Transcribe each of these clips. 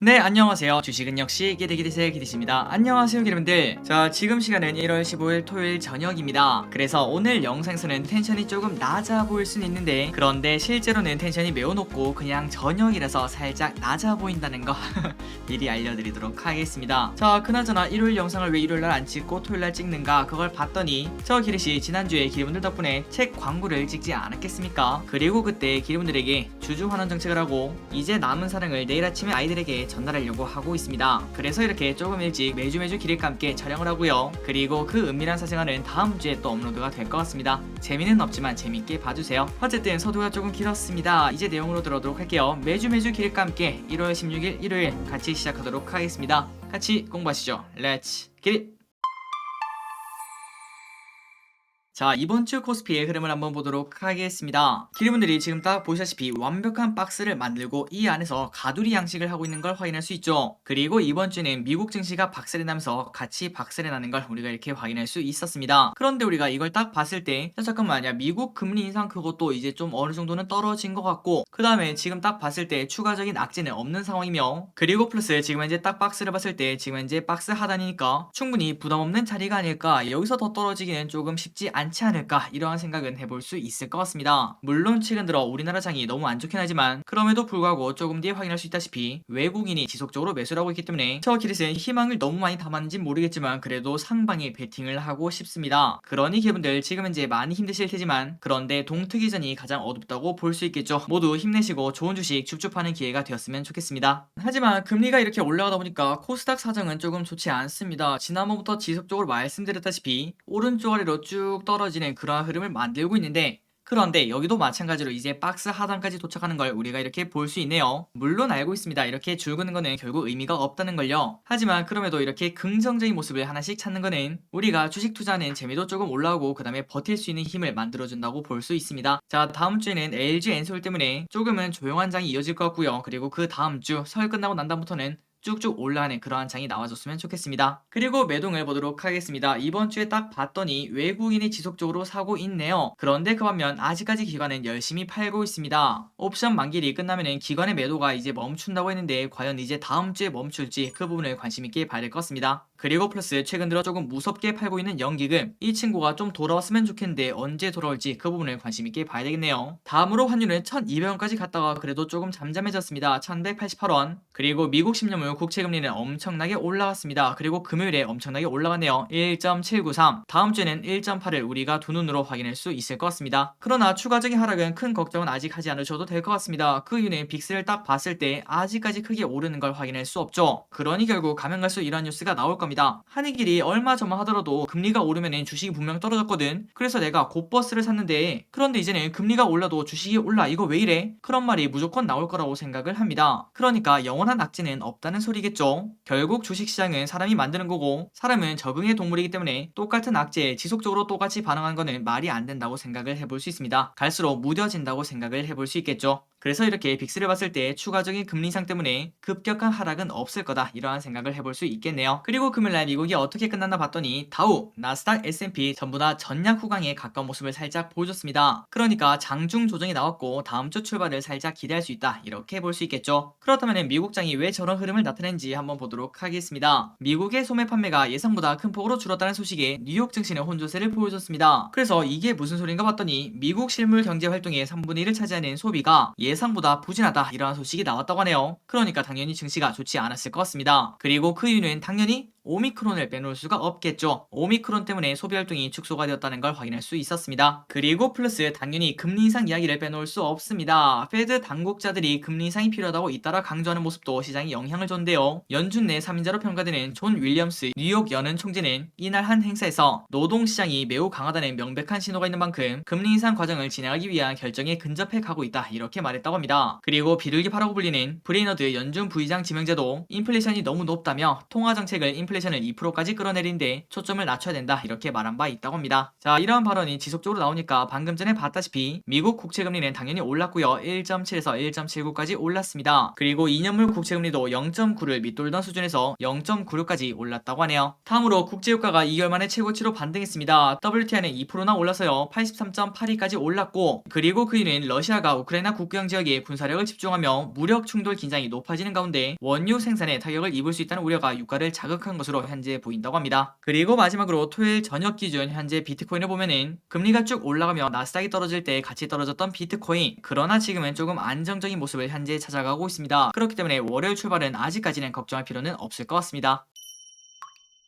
네, 안녕하세요. 주식은 역시 기대기대세 기대십니다. 안녕하세요, 여러분들. 자, 지금 시간은 1월 15일 토요일 저녁입니다. 그래서 오늘 영상에서는 텐션이 조금 낮아 보일 수는 있는데, 그런데 실제로는 텐션이 매우 높고 그냥 저녁이라서 살짝 낮아 보인다는 거 미리 알려드리도록 하겠습니다. 자, 그나저나 일요일 영상을 왜 일요일날 안 찍고 토요일날 찍는가 그걸 봤더니 저 기릿이 지난주에 기리분들 덕분에 책 광고를 찍지 않았겠습니까? 그리고 그때 기리분들에게 주주환원 정책을 하고 이제 남은 사랑을 내일 아침에 아이들에게 전달하려고 하고 있습니다. 그래서 이렇게 조금 일찍 매주 기릿과 함께 촬영을 하고요. 그리고 그 은밀한 사생활은 다음 주에 또 업로드가 될 것 같습니다. 재미는 없지만 재밌게 봐주세요. 어쨌든 서두가 조금 길었습니다. 이제 내용으로 들어오도록 할게요. 매주 기릿과 함께 1월 16일 일요일 같이 시작하도록 하겠습니다. 같이 공부하시죠. 렛츠 기릿! 자, 이번 주 코스피의 흐름을 한번 보도록 하겠습니다. 기리분들이 지금 딱 보시다시피 완벽한 박스를 만들고 이 안에서 가두리 양식을 하고 있는 걸 확인할 수 있죠. 그리고 이번 주는 미국 증시가 박살이 나면서 같이 박살이 나는 걸 우리가 이렇게 확인할 수 있었습니다. 그런데 우리가 이걸 딱 봤을 때 잠깐만, 야, 미국 금리 인상 그것도 이제 좀 어느 정도는 떨어진 것 같고, 그 다음에 지금 딱 봤을 때 추가적인 악재는 없는 상황이며, 그리고 플러스 지금 현재 딱 박스를 봤을 때 지금 현재 박스 하단이니까 충분히 부담 없는 자리가 아닐까, 여기서 더 떨어지기는 조금 쉽지 않지 않을까, 이러한 생각은 해볼 수 있을 것 같습니다. 물론 최근 들어 우리나라 장이 너무 안 좋긴 하지만 그럼에도 불구하고 조금 뒤에 확인할 수 있다시피 외국인이 지속적으로 매수를 하고 있기 때문에 저 기릿은 희망을 너무 많이 담았는지 모르겠지만 그래도 상방에 베팅을 하고 싶습니다. 그러니 여러분들 지금 현재 많이 힘드실 테지만, 그런데 동트기전이 가장 어둡다고 볼 수 있겠죠. 모두 힘내시고 좋은 주식 줍줍하는 기회가 되었으면 좋겠습니다. 하지만 금리가 이렇게 올라가다 보니까 코스닥 사정은 조금 좋지 않습니다. 지난번부터 지속적으로 말씀드렸다시피 오른쪽 아래로 쭉 떨어지는 그러한 흐름을 만들고 있는데, 그런데 여기도 마찬가지로 이제 박스 하단까지 도착하는 걸 우리가 이렇게 볼 수 있네요. 물론 알고 있습니다. 이렇게 줄 긋는 거는 결국 의미가 없다는 걸요. 하지만 그럼에도 이렇게 긍정적인 모습을 하나씩 찾는 거는 우리가 주식 투자하는 재미도 조금 올라오고 그 다음에 버틸 수 있는 힘을 만들어준다고 볼 수 있습니다. 자, 다음 주에는 LG 엔솔 때문에 조금은 조용한 장이 이어질 것 같고요. 그리고 그 다음 주 설 끝나고 난 다음부터는 쭉쭉 올라가는 그러한 장이 나와줬으면 좋겠습니다. 그리고 매동을 보도록 하겠습니다. 이번 주에 딱 봤더니 외국인이 지속적으로 사고 있네요. 그런데 그 반면 아직까지 기관은 열심히 팔고 있습니다. 옵션 만기일이 끝나면은 기관의 매도가 이제 멈춘다고 했는데 과연 이제 다음 주에 멈출지 그 부분을 관심 있게 봐야 될 것 같습니다. 그리고 플러스 최근 들어 조금 무섭게 팔고 있는 연기금, 이 친구가 좀 돌아왔으면 좋겠는데 언제 돌아올지 그 부분을 관심 있게 봐야 되겠네요. 다음으로 환율은 1200원까지 갔다가 그래도 조금 잠잠해졌습니다. 1188원. 그리고 미국 10년물 국채금리는 엄청나게 올라갔습니다. 그리고 금요일에 엄청나게 올라갔네요. 1.793. 다음 주에는 1.8을 우리가 두 눈으로 확인할 수 있을 것 같습니다. 그러나 추가적인 하락은 큰 걱정은 아직 하지 않으셔도 될 것 같습니다. 그 이유는 빅스를 딱 봤을 때 아직까지 크게 오르는 걸 확인할 수 없죠. 그러니 결국 가면 갈수록 이러한 뉴스가 나올 겁니다. 한익일이 얼마 전만 하더라도 금리가 오르면 주식이 분명 떨어졌거든. 그래서 내가 곧버스를 샀는데, 그런데 이제는 금리가 올라도 주식이 올라, 이거 왜 이래? 그런 말이 무조건 나올 거라고 생각을 합니다. 그러니까 영원한 악재는 없다는 소리겠죠. 결국 주식시장은 사람이 만드는 거고 사람은 적응의 동물이기 때문에 똑같은 악재에 지속적으로 똑같이 반응한 거는 말이 안 된다고 생각을 해볼 수 있습니다. 갈수록 무뎌진다고 생각을 해볼 수 있겠죠. 그래서 이렇게 빅스를 봤을 때 추가적인 금리 인상 때문에 급격한 하락은 없을 거다, 이러한 생각을 해볼 수 있겠네요. 그리고 금요일날 미국이 어떻게 끝났나 봤더니 다우, 나스닥, S&P 전부 다 전략 후강에 가까운 모습을 살짝 보여줬습니다. 그러니까 장중 조정이 나왔고 다음 주 출발을 살짝 기대할 수 있다, 이렇게 볼 수 있겠죠. 그렇다면 미국장이 왜 저런 흐름을 나타낸지 한번 보도록 하겠습니다. 미국의 소매 판매가 예상보다 큰 폭으로 줄었다는 소식에 뉴욕 증시는 혼조세를 보여줬습니다. 그래서 이게 무슨 소린가 봤더니 미국 실물 경제 활동의 3분의 1을 차지하는 소비가 예상보다 부진하다, 이러한 소식이 나왔다고 하네요. 그러니까 당연히 증시가 좋지 않았을 것 같습니다. 그리고 그 이유는 당연히 오미크론을 빼놓을 수가 없겠죠. 오미크론 때문에 소비활동이 축소가 되었다는 걸 확인할 수 있었습니다. 그리고 플러스 당연히 금리 인상 이야기를 빼놓을 수 없습니다. 페드 당국자들이 금리 인상이 필요하다고 잇따라 강조하는 모습도 시장에 영향을 줬는데요. 연준 내 3인자로 평가되는 존 윌리엄스 뉴욕 연은 총재는 이날 한 행사에서 노동시장이 매우 강하다는 명백한 신호가 있는 만큼 금리 인상 과정을 진행하기 위한 결정에 근접해 가고 있다, 이렇게 말했다고 합니다. 그리고 비둘기파라고 불리는 브레이너드 연준 부의장 지명자도 인플레이션이 너무 높다며 통화정책을 인플레이션을 2%까지 끌어내리는데 초점을 낮춰야 된다 이렇게 말한 바 있다고 합니다. 자, 이러한 발언이 지속적으로 나오니까 방금 전에 봤다시피 미국 국채금리는 당연히 올랐고요. 1.7에서 1.79까지 올랐습니다. 그리고 2년물 국채금리도 0.9를 밑돌던 수준에서 0.96까지 올랐다고 하네요. 다음으로 국제유가가 2개월 만에 최고치로 반등했습니다. WTI는 2%나 올라서요 83.82까지 올랐고, 그리고 그 이유는 러시아가 우크라이나 국경 지역에 군사력을 집중하며 무력 충돌 긴장이 높아지는 가운데 원유 생산에 타격을 입을 수 있다는 우려가 유가를 자극한 것으로 현재 보인다고 합니다. 그리고 마지막으로 토요일 저녁 기준 현재 비트코인을 보면은 금리가 쭉 올라가며 나스닥이 떨어질 때 같이 떨어졌던 비트코인, 그러나 지금은 조금 안정적인 모습을 현재 찾아가고 있습니다. 그렇기 때문에 월요일 출발은 아직까지는 걱정할 필요는 없을 것 같습니다.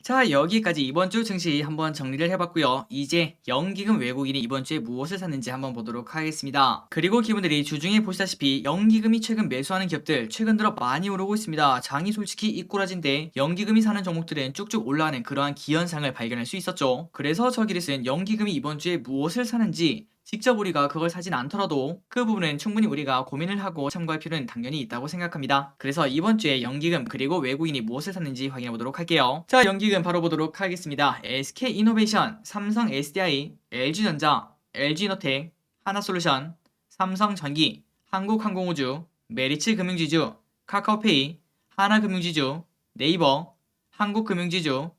자, 여기까지 이번 주 증시 한번 정리를 해봤고요. 이제 연기금 외국인이 이번 주에 무엇을 샀는지 한번 보도록 하겠습니다. 그리고 기분들이 주중에 보시다시피 연기금이 최근 매수하는 기업들 최근 들어 많이 오르고 있습니다. 장이 솔직히 이꾸라진데 연기금이 사는 종목들은 쭉쭉 올라가는 그러한 기현상을 발견할 수 있었죠. 그래서 저기를 연기금이 이번 주에 무엇을 사는지 직접 우리가 그걸 사진 않더라도 그 부분은 충분히 우리가 고민을 하고 참고할 필요는 당연히 있다고 생각합니다. 그래서 이번 주에 연기금 그리고 외국인이 무엇을 샀는지 확인해 보도록 할게요. 자, 연기금 바로 보도록 하겠습니다. SK이노베이션, 삼성 SDI, LG전자, LG이노텍, 하나솔루션, 삼성전기, 한국항공우주, 메리츠금융지주, 카카오페이, 하나금융지주, 네이버, 한국금융지주,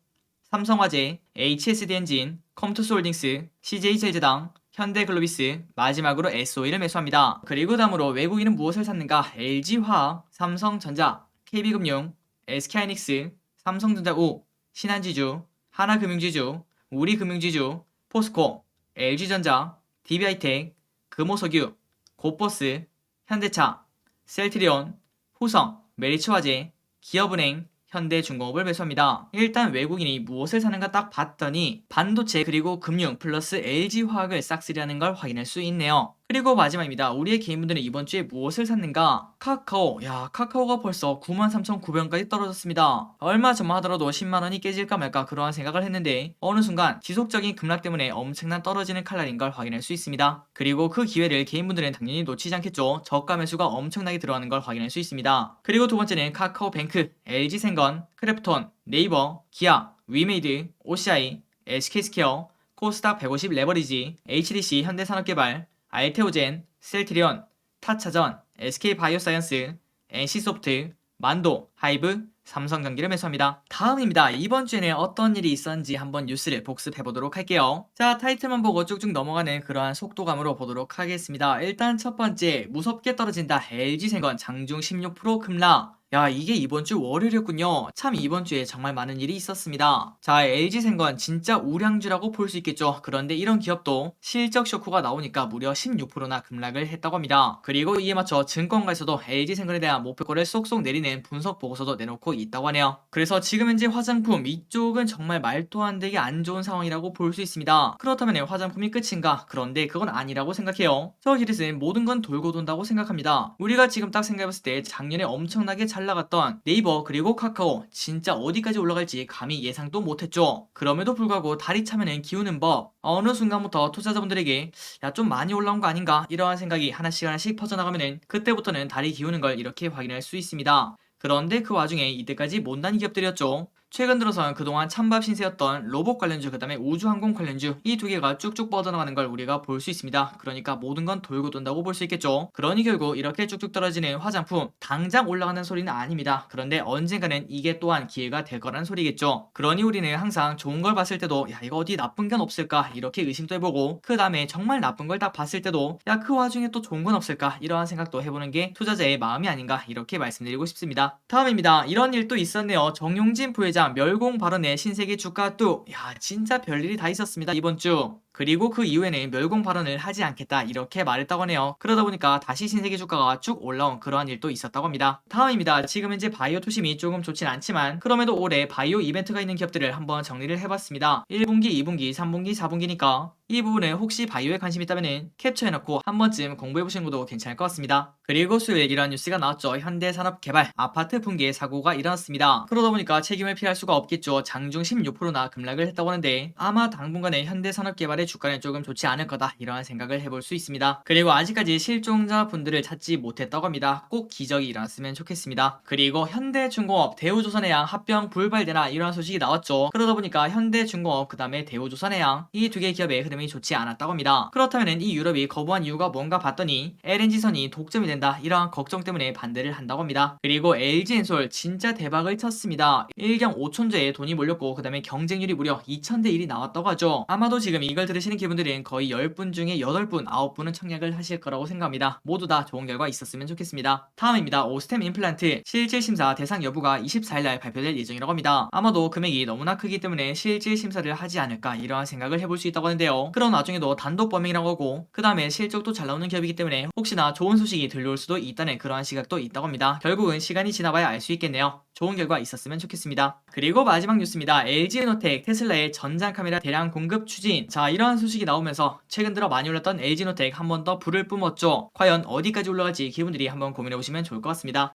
삼성화재, HSD엔진, 컴투스홀딩스, CJ제일제당, 현대글로비스, 마지막으로 SOE를 매수합니다. 그리고 다음으로 외국인은 무엇을 샀는가? LG화학, 삼성전자, KB금융, SK하이닉스, 삼성전자우, 신한지주, 하나금융지주, 우리금융지주, 포스코, LG전자, DB하이텍, 금호석유, 고버스, 현대차, 셀트리온, 후성, 메리츠화재, 기업은행, 현대중공업을 매수합니다. 일단 외국인이 무엇을 사는가 딱 봤더니 반도체 그리고 금융 플러스 LG화학을 싹쓸이하는 걸 확인할 수 있네요. 그리고 마지막입니다. 우리의 개인분들은 이번 주에 무엇을 샀는가? 카카오. 야, 카카오가 벌써 93,900원까지 떨어졌습니다. 얼마 전만 하더라도 10만원이 깨질까 말까 그러한 생각을 했는데 어느 순간 지속적인 급락 때문에 엄청난 떨어지는 칼날인 걸 확인할 수 있습니다. 그리고 그 기회를 개인분들은 당연히 놓치지 않겠죠. 저가 매수가 엄청나게 들어가는 걸 확인할 수 있습니다. 그리고 두 번째는 카카오뱅크, LG생건, 크래프톤, 네이버, 기아, 위메이드, OCI, SK스퀘어, 코스닥 150 레버리지, HDC 현대산업개발, 알테오젠, 셀트리온, 타차전, SK바이오사이언스, NC소프트, 만도, 하이브, 삼성전기를 매수합니다. 다음입니다. 이번 주에는 어떤 일이 있었는지 한번 뉴스를 복습해보도록 할게요. 자, 타이틀만 보고 쭉쭉 넘어가는 그러한 속도감으로 보도록 하겠습니다. 일단 첫 번째, 무섭게 떨어진다. LG생건 장중 16% 급락. 야, 이게 이번 주 월요일이었군요. 참 이번 주에 정말 많은 일이 있었습니다. 자, LG생건 진짜 우량주라고 볼 수 있겠죠. 그런데 이런 기업도 실적 쇼크가 나오니까 무려 16%나 급락을 했다고 합니다. 그리고 이에 맞춰 증권가에서도 LG생건에 대한 목표가를 쏙쏙 내리는 분석 보고서도 내놓고 있다고 하네요. 그래서 지금 현재 화장품 이쪽은 정말 말도 안 되게 안 좋은 상황이라고 볼 수 있습니다. 그렇다면 화장품이 끝인가? 그런데 그건 아니라고 생각해요. 저 기릿은 모든 건 돌고 돈다고 생각합니다. 우리가 지금 딱 생각해봤을 때 작년에 엄청나게 잘 나갔던 네이버 그리고 카카오 진짜 어디까지 올라갈지 감히 예상도 못했죠. 그럼에도 불구하고 다리 차면은 기우는 법. 어느 순간부터 투자자분들에게 야, 좀 많이 올라온 거 아닌가? 이러한 생각이 하나씩 하나씩 퍼져나가면은 그때부터는 다리 기우는 걸 이렇게 확인할 수 있습니다. 그런데 그 와중에 이때까지 못난 기업들이었죠. 최근 들어서는 그동안 찬밥 신세였던 로봇 관련주, 그 다음에 우주항공 관련주 이 두 개가 쭉쭉 뻗어나가는 걸 우리가 볼 수 있습니다. 그러니까 모든 건 돌고 돈다고 볼 수 있겠죠. 그러니 결국 이렇게 쭉쭉 떨어지는 화장품 당장 올라가는 소리는 아닙니다. 그런데 언젠가는 이게 또한 기회가 될 거라는 소리겠죠. 그러니 우리는 항상 좋은 걸 봤을 때도 야, 이거 어디 나쁜 건 없을까 이렇게 의심도 해보고, 그 다음에 정말 나쁜 걸 딱 봤을 때도 야, 그 와중에 또 좋은 건 없을까 이러한 생각도 해보는 게 투자자의 마음이 아닌가 이렇게 말씀드리고 싶습니다. 다음입니다. 이런 일도 있었네요. 정용진 부회장 멸공 발언에 신세계 주가 뚝. 야, 진짜 별일이 다 있었습니다 이번 주. 그리고 그 이후에는 멸공 발언을 하지 않겠다 이렇게 말했다고 하네요. 그러다 보니까 다시 신세계 주가가 쭉 올라온 그러한 일도 있었다고 합니다. 다음입니다. 지금 현재 바이오 투심이 조금 좋진 않지만 그럼에도 올해 바이오 이벤트가 있는 기업들을 한번 정리를 해봤습니다. 1분기, 2분기, 3분기, 4분기니까 이 부분에 혹시 바이오에 관심 있다면 캡처해놓고 한 번쯤 공부해보시는 것도 괜찮을 것 같습니다. 그리고 수요일 이런 뉴스가 나왔죠. 현대산업개발 아파트 붕괴 사고가 일어났습니다. 그러다 보니까 책임을 피할 수가 없겠죠. 장중 16%나 급락을 했다고 하는데 아마 당분간은 현대산업개발의 달의 주가는 조금 좋지 않을 거다 이러한 생각을 해볼 수 있습니다. 그리고 아직까지 실종자분들을 찾지 못했다고 합니다. 꼭 기적이 일어났으면 좋겠습니다. 그리고 현대중공업, 대우조선해양 합병 불발되나 이러한 소식이 나왔죠. 그러다 보니까 현대중공업 그 다음에 대우조선해양 이 두 개 기업의 흐름이 좋지 않았다고 합니다. 그렇다면 이 유럽이 거부한 이유가 뭔가 봤더니 LNG선이 독점이 된다 이러한 걱정 때문에 반대를 한다고 합니다. 그리고 LG엔솔 진짜 대박을 쳤습니다. 1경 5천조에 돈이 몰렸고 그 다음에 경쟁률이 무려 2000대 1이 나왔다고 하죠. 아마도 지금 이걸 들으시는 기분들은 거의 10분 중에 8분, 9분은 청약을 하실 거라고 생각합니다. 모두 다 좋은 결과 있었으면 좋겠습니다. 다음입니다. 오스템 임플란트 실질심사 대상 여부가 24일날 발표될 예정이라고 합니다. 아마도 금액이 너무나 크기 때문에 실질심사를 하지 않을까 이러한 생각을 해볼 수 있다고 하는데요. 그런 와중에도 단독 범행이라고 하고 그 다음에 실적도 잘 나오는 기업이기 때문에 혹시나 좋은 소식이 들려올 수도 있다는 그러한 시각도 있다고 합니다. 결국은 시간이 지나봐야 알 수 있겠네요. 좋은 결과 있었으면 좋겠습니다. 그리고 마지막 뉴스입니다. LG에너텍 테슬라의 전장 카메라 대량 공급 추진. 자, 이러한 소식이 나오면서 최근 들어 많이 올랐던 LG에너텍 한 번 더 불을 뿜었죠. 과연 어디까지 올라갈지 기분들이 한번 고민해 보시면 좋을 것 같습니다.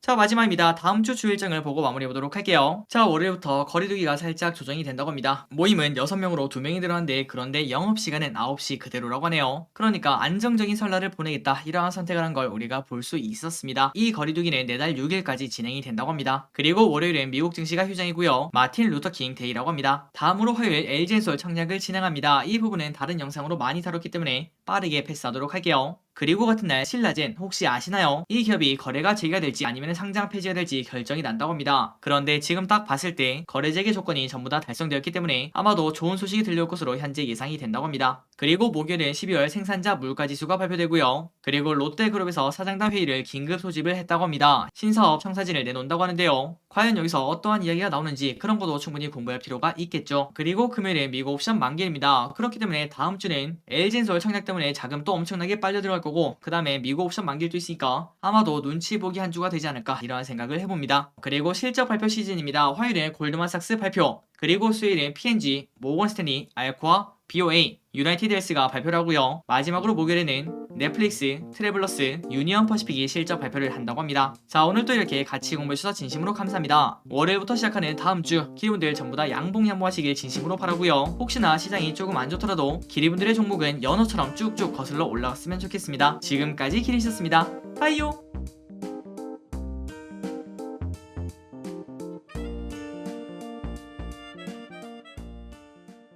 자, 마지막입니다. 다음 주 주일장을 보고 마무리해 보도록 할게요. 자, 월요일부터 거리두기가 살짝 조정이 된다고 합니다. 모임은 6명으로 2명이 들어왔는데 그런데 영업시간은 9시 그대로라고 하네요. 그러니까 안정적인 설날을 보내겠다 이러한 선택을 한 걸 우리가 볼 수 있었습니다. 이 거리두기는 내달 6일까지 진행이 된다고 합니다. 그리고 월요일엔 미국 증시가 휴장이고요. 마틴 루터킹 데이라고 합니다. 다음으로 화요일 LG엔솔 청약을 진행합니다. 이 부분은 다른 영상으로 많이 다뤘기 때문에 빠르게 패스하도록 할게요. 그리고 같은 날 신라젠 혹시 아시나요? 이 기업이 거래가 재개가 될지 아니면 상장 폐지가 될지 결정이 난다고 합니다. 그런데 지금 딱 봤을 때 거래 재개 조건이 전부 다 달성되었기 때문에 아마도 좋은 소식이 들려올 것으로 현재 예상이 된다고 합니다. 그리고 목요일엔 12월 생산자 물가지수가 발표되고요. 그리고 롯데그룹에서 사장단 회의를 긴급 소집을 했다고 합니다. 신사업 청사진을 내놓는다고 하는데요. 과연 여기서 어떠한 이야기가 나오는지 그런 것도 충분히 공부할 필요가 있겠죠. 그리고 금요일에 미국 옵션 만기일입니다. 그렇기 때문에 다음 주는 LG엔솔 청약 때문에 자금 또 엄청나게 빨려 들어갈 거고 그 다음에 미국 옵션 만기일도 있으니까 아마도 눈치 보기 한 주가 되지 않을까 이러한 생각을 해봅니다. 그리고 실적 발표 시즌입니다. 화요일에 골드만삭스 발표, 그리고 수요일에 P&G, 모건스탠리, 알코아, BOA, 유나이티드 헬스가 발표를 하고요. 마지막으로 목요일에는 넷플릭스, 트래블러스, 유니언 퍼시픽이 실적 발표를 한다고 합니다. 자, 오늘도 이렇게 같이 공부해주셔서 진심으로 감사합니다. 월요일부터 시작하는 다음 주 기분들 전부 다 양봉양보하시길 진심으로 바라고요. 혹시나 시장이 조금 안 좋더라도 기리분들의 종목은 연어처럼 쭉쭉 거슬러 올라갔으면 좋겠습니다. 지금까지 기리셨습니다. 빠이요.